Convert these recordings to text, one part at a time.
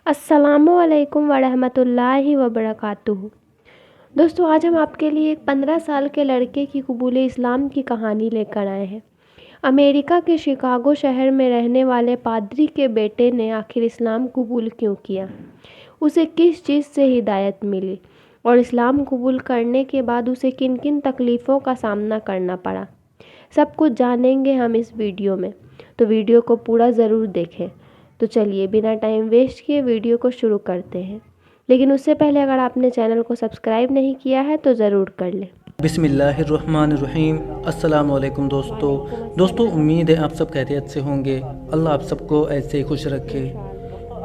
अस्सलामु अलैकुम वरहमतुल्लाहि वबरकातुहू। दोस्तों, आज हम आपके लिए एक 15 साल के लड़के की कबूल इस्लाम की कहानी लेकर आए हैं। अमेरिका के शिकागो शहर में रहने वाले पादरी के बेटे ने आखिर इस्लाम कबूल क्यों किया, उसे किस चीज़ से हिदायत मिली और इस्लाम कबूल करने के बाद उसे किन किन तकलीफ़ों का सामना करना पड़ा, सब कुछ जानेंगे हम इस वीडियो में। तो वीडियो को पूरा ज़रूर देखें। तो चलिए बिना टाइम वेस्ट किए वीडियो को शुरू करते हैं, लेकिन उससे पहले अगर आपने चैनल को सब्सक्राइब नहीं किया है तो ज़रूर कर लें। बिस्मिल्लाहिर्रहमानिर्रहीम। अस्सलाम वालेकुम दोस्तों, उम्मीद है आप सब खैरियत से होंगे। अल्लाह आप सबको ऐसे ही खुश रखे।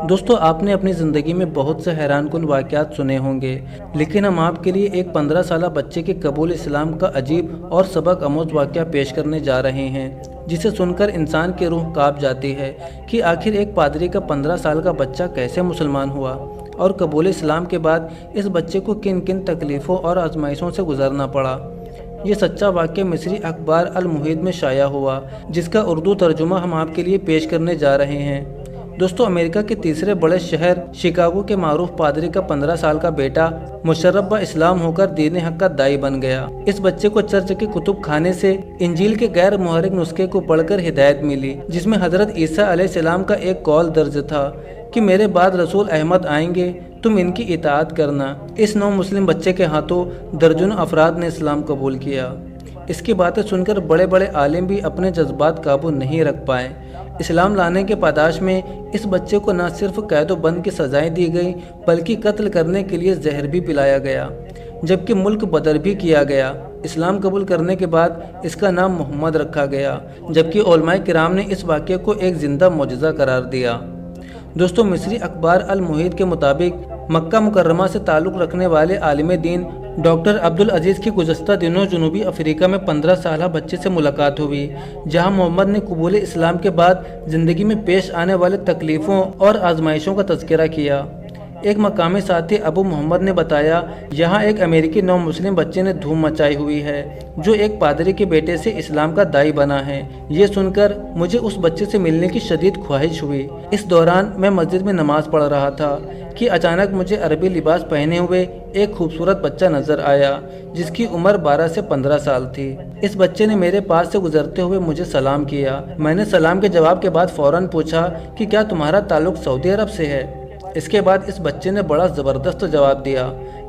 दोस्तों, आपने अपनी ज़िंदगी में बहुत से हैरानकुन वाक़यात सुने होंगे, लेकिन हम आपके लिए एक 15 साल बच्चे के कबूल इस्लाम का अजीब और सबक आमोज़ वाक़या पेश करने जा रहे हैं, जिसे सुनकर इंसान की रूह काँप जाती है कि आखिर एक पादरी का 15 साल का बच्चा कैसे मुसलमान हुआ और कबूल इस्लाम के बाद इस बच्चे को किन किन तकलीफ़ों और आजमाइशों से गुजरना पड़ा। ये सच्चा वाक़या मिस्री अखबार अल मुहीत में शाया हुआ, जिसका उर्दू तर्जुमा हम आपके लिए पेश करने जा रहे हैं। दोस्तों, अमेरिका के तीसरे बड़े शहर शिकागो के मारूफ पादरी का 15 साल का बेटा मुशर्रफ ब इस्लाम होकर दीन हक का दाई बन गया। इस बच्चे को चर्च के कुतुब खाने से इंजील के गैर मुहर्रिक नुस्खे को पढ़कर हिदायत मिली, जिसमें हजरत ईसा अलैहिस्सलाम का एक कौल दर्ज था कि मेरे बाद रसूल अहमद आएंगे, तुम इनकी इताअत करना। इस नौ मुस्लिम बच्चे के हाथों दर्जनों अफराद ने इस्लाम कबूल किया। इसकी बातें सुनकर बड़े बड़े आलिम भी अपने जज्बात काबू नहीं रख पाए। इस्लाम लाने के पादाश में इस बच्चे को न सिर्फ कैद बंद की सज़ाएं दी गई, बल्कि कत्ल करने के लिए जहर भी पिलाया गया, जबकि मुल्क बदर भी किया गया। इस्लाम कबूल करने के बाद इसका नाम मोहम्मद रखा गया, जबकि उलमाए किराम ने इस वाक़े को एक ज़िंदा मौजज़ा करार दिया। दोस्तों, मिस्री अखबार अल मुहीत के मुताबिक मक्का मुकर्रमा से ताल्लुक़ रखने वाले आलिम दीन डॉक्टर अब्दुल अजीज़ की गुज़श्ता दिनों जनूबी अफ्रीका में 15 साल बच्चे से मुलाकात हुई, जहां मोहम्मद ने कबूल इस्लाम के बाद ज़िंदगी में पेश आने वाले तकलीफ़ों और आजमाइशों का तज़किरा किया। एक मकामी साथी अबू मोहम्मद ने बताया, यहाँ एक अमेरिकी नौ मुस्लिम बच्चे ने धूम मचाई हुई है, जो एक पादरी के बेटे से इस्लाम का दाई बना है। ये सुनकर मुझे उस बच्चे से मिलने की शदीद ख्वाहिश हुई। इस दौरान मैं मस्जिद में नमाज पढ़ रहा था कि अचानक मुझे अरबी लिबास पहने हुए एक खूबसूरत बच्चा नजर आया, जिसकी उम्र 12 से 15 साल थी। इस बच्चे ने मेरे पास से गुजरते हुए मुझे सलाम किया। मैंने सलाम के जवाब के बाद फौरन पूछा कि क्या तुम्हारा ताल्लुक सऊदी अरब से है। इसके बाद इस बच्चे ने बड़ा ज़बरदस्त जवाब दिया,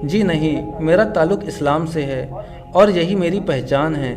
जी नहीं, मेरा ताल्लुक इस्लाम से है और यही मेरी पहचान है।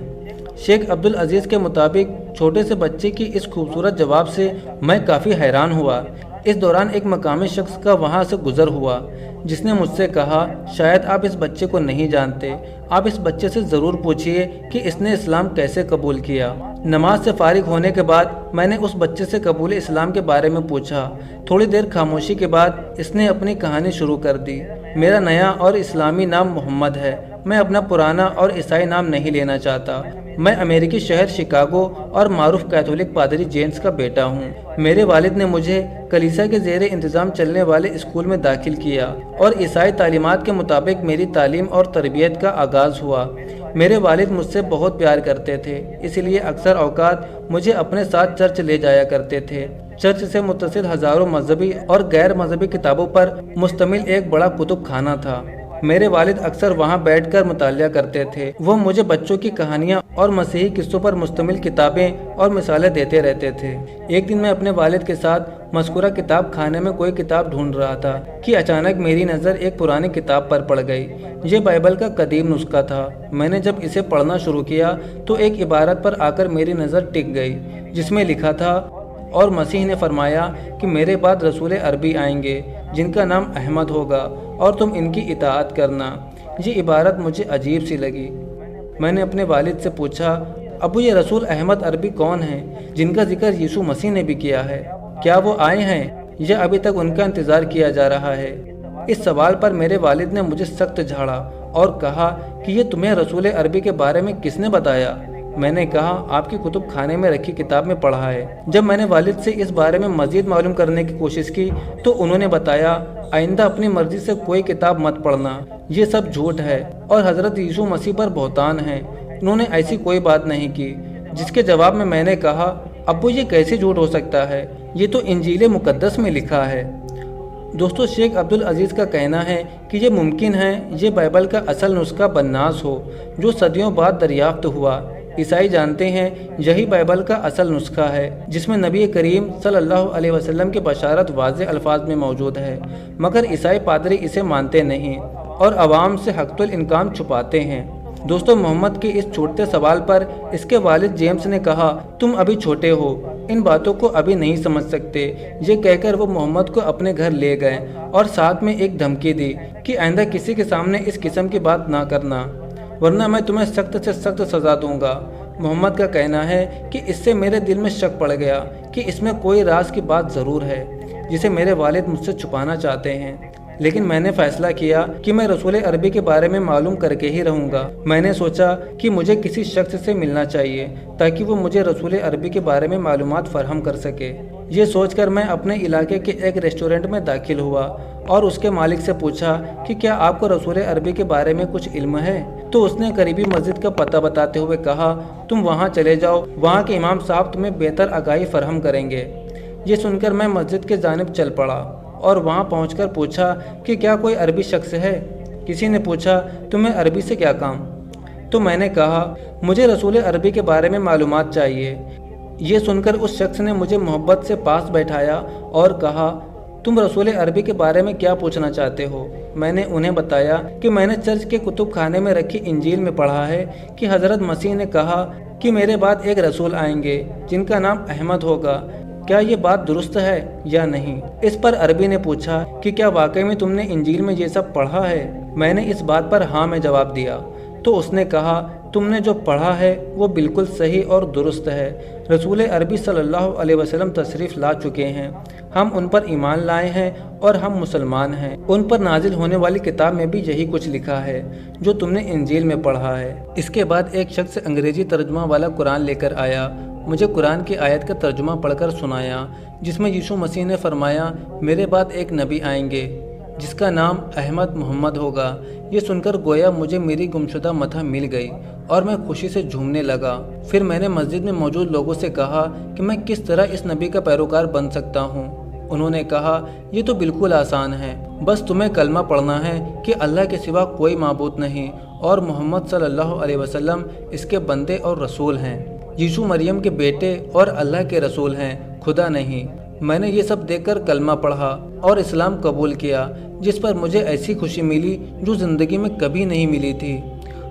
शेख अब्दुल अजीज़ के मुताबिक छोटे से बच्चे की इस खूबसूरत जवाब से मैं काफ़ी हैरान हुआ। इस दौरान एक मकामी शख्स का वहाँ से गुज़र हुआ, जिसने मुझसे कहा, शायद आप इस बच्चे को नहीं जानते, आप इस बच्चे से ज़रूर पूछिए कि इसने इस्लाम कैसे कबूल किया। नमाज से फारिग होने के बाद मैंने उस बच्चे से कबूल इस्लाम के बारे में पूछा। थोड़ी देर खामोशी के बाद इसने अपनी कहानी शुरू कर दी। मेरा नया और इस्लामी नाम मोहम्मद है। मैं अपना पुराना और ईसाई नाम नहीं लेना चाहता। मैं अमेरिकी शहर शिकागो और मारूफ कैथोलिक पादरी जेम्स का बेटा हूँ। मेरे वालिद ने मुझे कलीसिया के ज़ेरे इंतज़ाम चलने वाले स्कूल में दाखिल किया और ईसाई तालीमात के मुताबिक मेरी तालीम और तरबियत का आगाज़ हुआ। मेरे वालिद मुझसे बहुत प्यार करते थे, इसलिए अक्सर औकात मुझे अपने साथ चर्च ले जाया करते थे। चर्च से मुत्तसिल हज़ारों मजहबी और गैर मजहबी किताबों पर मुश्तमिल एक बड़ा कुतुब खाना था। मेरे वालिद अक्सर वहाँ बैठकर मुतालिया करते थे। वो मुझे बच्चों की कहानियाँ और मसीही किस्सों पर मुश्तमिल किताबें और मिसालें देते रहते थे। एक दिन मैं अपने वालिद के साथ मज़कूरा किताब खाने में कोई किताब ढूंढ रहा था कि अचानक मेरी नज़र एक पुरानी किताब पर पड़ गई। ये बाइबल का कदीम नुस्खा था। मैंने जब इसे पढ़ना शुरू किया तो एक इबारत पर आकर मेरी नज़र टिक गई, जिसमें लिखा था, और मसीह ने फरमाया कि मेरे बाद रसूल अरबी आएंगे जिनका नाम अहमद होगा और तुम इनकी इताअत करना। ये इबारत मुझे अजीब सी लगी। मैंने अपने वालिद से पूछा, अबू ये रसूल अहमद अरबी कौन हैं जिनका जिक्र यीशु मसीह ने भी किया है? क्या वो आए हैं या अभी तक उनका इंतज़ार किया जा रहा है? इस सवाल पर मेरे वालिद ने मुझे सख्त झाड़ा और कहा कि ये तुम्हें रसूल अरबी के बारे में किसने बताया? मैंने कहा, आपकी कुतुब खाने में रखी किताब में पढ़ा है। जब मैंने वालिद से इस बारे में मज़ीद मालूम करने की कोशिश की तो उन्होंने बताया, आइंदा अपनी मर्जी से कोई किताब मत पढ़ना, ये सब झूठ है और हज़रत यीशु मसीह पर बहतान है। उन्होंने ऐसी कोई बात नहीं की। जिसके जवाब में मैंने कहा, अब्बू ये कैसे झूठ हो सकता है, ये तो इंजील मुकद्दस में लिखा है। दोस्तों शेख अब्दुल अजीज़ का कहना है कि ये मुमकिन है ये बाइबल का असल नुस्खा बन्नास हो जो सदियों बाद दरियाफ्त हुआ। ईसाई जानते हैं यही बाइबल का असल नुस्खा है जिसमें नबी करीम सल्लल्लाहु अलैहि वसल्लम की बशारत वाज़ेह अल्फाज में मौजूद है, मगर ईसाई पादरी इसे मानते नहीं और अवाम से हक़्क़ुल इनकाम छुपाते हैं। दोस्तों मोहम्मद के इस छोटे सवाल पर इसके वालिद जेम्स ने कहा, तुम अभी छोटे हो, इन बातों को अभी नहीं समझ सकते। ये कहकर वो मोहम्मद को अपने घर ले गए और साथ में एक धमकी दी कि आइंदा किसी के सामने इस किस्म की बात ना करना, वरना मैं तुम्हें सख्त से सख्त सज़ा दूंगा। मोहम्मद का कहना है कि इससे मेरे दिल में शक पड़ गया कि इसमें कोई राज की बात ज़रूर है जिसे मेरे वालिद मुझसे छुपाना चाहते हैं, लेकिन मैंने फैसला किया कि मैं रसूल अरबी के बारे में मालूम करके ही रहूँगा। मैंने सोचा कि मुझे किसी शख्स से मिलना चाहिए ताकि वो मुझे रसूल अरबी के बारे में मालूमात फराहम कर सके। ये सोचकर मैं अपने इलाके के एक रेस्टोरेंट में दाखिल हुआ और उसके मालिक से पूछा कि क्या आपको रसूल अरबी के बारे में कुछ इल्म है। तो उसने करीबी मस्जिद का पता बताते हुए कहा, तुम वहाँ चले जाओ, वहाँ के इमाम साहब तुम्हें बेहतर आगाही फराहम करेंगे। ये सुनकर मैं मस्जिद के जानिब चल पड़ा और वहाँ पहुंचकर पूछा कि क्या कोई अरबी शख्स है। किसी ने पूछा, तुम्हें अरबी से क्या काम। तो मैंने कहा, मुझे रसूल अरबी के बारे में मालूमात चाहिए। ये सुनकर उस शख्स ने मुझे मोहब्बत से पास बैठाया और कहा, तुम रसूल अरबी के बारे में क्या पूछना चाहते हो। मैंने उन्हें बताया कि मैंने चर्च के कुतुब खाने में रखी इंजील में पढ़ा है कि हज़रत मसीह ने कहा कि मेरे बाद एक रसूल आएंगे जिनका नाम अहमद होगा। क्या ये बात दुरुस्त है या नहीं। इस पर अरबी ने पूछा कि क्या वाकई में तुमने इंजील में ये सब पढ़ा है। मैंने इस बात पर हाँ में जवाब दिया। तो उसने कहा, तुमने जो पढ़ा है वो बिल्कुल सही और दुरुस्त है। रसूल अरबी सल्लल्लाहु अलैहि वसल्लम तशरीफ़ ला चुके हैं, हम उन पर ईमान लाए हैं और हम मुसलमान हैं। उन पर नाजिल होने वाली किताब में भी यही कुछ लिखा है जो तुमने इंजील में पढ़ा है। इसके बाद एक शख्स अंग्रेजी तर्जुमा वाला कुरान लेकर आया, मुझे कुरान की आयत का तर्जुमा पढ़कर सुनाया जिसमें यीशु मसीह ने फरमाया, मेरे बाद एक नबी आएंगे जिसका नाम अहमद मोहम्मद होगा। ये सुनकर गोया मुझे मेरी गुमशुदा मथा मिल गई और मैं खुशी से झूमने लगा। फिर मैंने मस्जिद में मौजूद लोगों से कहा कि मैं किस तरह इस नबी का पैरोकार बन सकता हूँ। उन्होंने कहा, ये तो बिल्कुल आसान है, बस तुम्हें कलमा पढ़ना है कि अल्लाह के सिवा कोई माबूद नहीं और मोहम्मद सल्लल्लाहु अलैहि वसल्लम इसके बंदे और रसूल हैं। यीशु मरियम के बेटे और अल्लाह के रसूल हैं, खुदा नहीं। मैंने ये सब देखकर कलमा पढ़ा और इस्लाम कबूल किया, जिस पर मुझे ऐसी खुशी मिली जो ज़िंदगी में कभी नहीं मिली थी।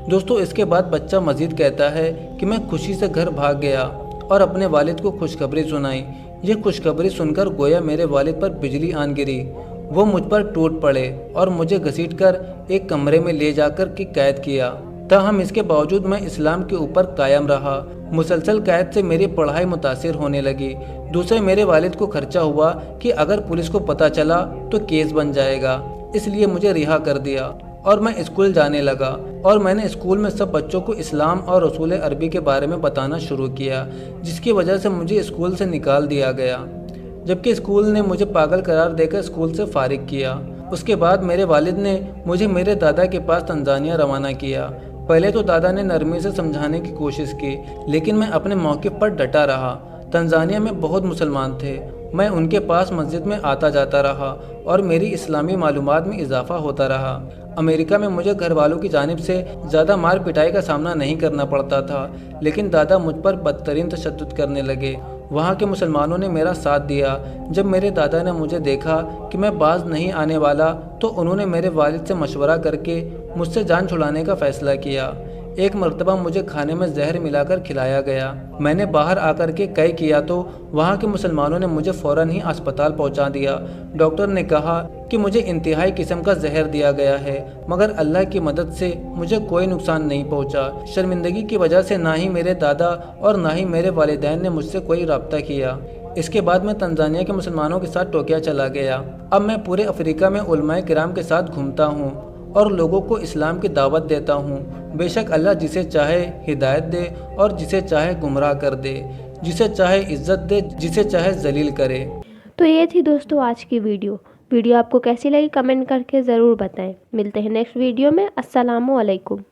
दोस्तों इसके बाद बच्चा मजीद कहता है कि मैं खुशी से घर भाग गया और अपने वालिद को खुशखबरी सुनाई। ये खुशखबरी सुनकर गोया मेरे वालिद पर बिजली आन गिरी। वो मुझ पर टूट पड़े और मुझे घसीटकर एक कमरे में ले जाकर की कैद किया। ताहम इसके बावजूद मैं इस्लाम के ऊपर कायम रहा। मुसलसल कैद से मेरी पढ़ाई मुतासिर होने लगी। दूसरे मेरे वालिद को खर्चा हुआ कि अगर पुलिस को पता चला तो केस बन जाएगा, इसलिए मुझे रिहा कर दिया और मैं स्कूल जाने लगा और मैंने स्कूल में सब बच्चों को इस्लाम और रसूल अरबी के बारे में बताना शुरू किया, जिसकी वजह से मुझे स्कूल से निकाल दिया गया, जबकि स्कूल ने मुझे पागल करार देकर स्कूल से फारिग किया। उसके बाद मेरे वालिद ने मुझे मेरे दादा के पास तंजानिया रवाना किया। पहले तो दादा ने नरमी से समझाने की कोशिश की, लेकिन मैं अपने मौक़िफ़ पर डटा रहा। तंजानिया में बहुत मुसलमान थे। मैं उनके पास मस्जिद में आता जाता रहा और मेरी इस्लामी मालूमात में इजाफा होता रहा। अमेरिका में मुझे घर वालों की जानिब से ज़्यादा मार पिटाई का सामना नहीं करना पड़ता था, लेकिन दादा मुझ पर बदतरीन तशद्दुद करने लगे। वहाँ के मुसलमानों ने मेरा साथ दिया। जब मेरे दादा ने मुझे देखा कि मैं बाज नहीं आने वाला तो उन्होंने मेरे वालिद से मशवरा करके मुझसे जान छुड़ाने का फ़ैसला किया। एक मरतबा मुझे खाने में जहर मिलाकर खिलाया गया। मैंने बाहर आकर के कै किया तो वहाँ के मुसलमानों ने मुझे फ़ौरन ही अस्पताल पहुँचा दिया। डॉक्टर ने कहा कि मुझे इंतहाई किस्म का जहर दिया गया है, मगर अल्लाह की मदद से मुझे कोई नुकसान नहीं पहुँचा। शर्मिंदगी की वजह से ना ही मेरे दादा और ना ही मेरे वालिदैन ने मुझसे कोई रब्ता किया। इसके बाद मैं तंजानिया के मुसलमानों के साथ टोक्यो चला गया। अब मैं पूरे अफ्रीका में उलमाए किराम के साथ घूमता हूँ और लोगों को इस्लाम की दावत देता हूँ। बेशक अल्लाह जिसे चाहे हिदायत दे और जिसे चाहे गुमराह कर दे, जिसे चाहे इज्जत दे, जिसे चाहे जलील करे। तो ये थी दोस्तों आज की वीडियो आपको कैसी लगी कमेंट करके ज़रूर बताएं। मिलते हैं नेक्स्ट वीडियो में। अस्सलामु अलैकुम।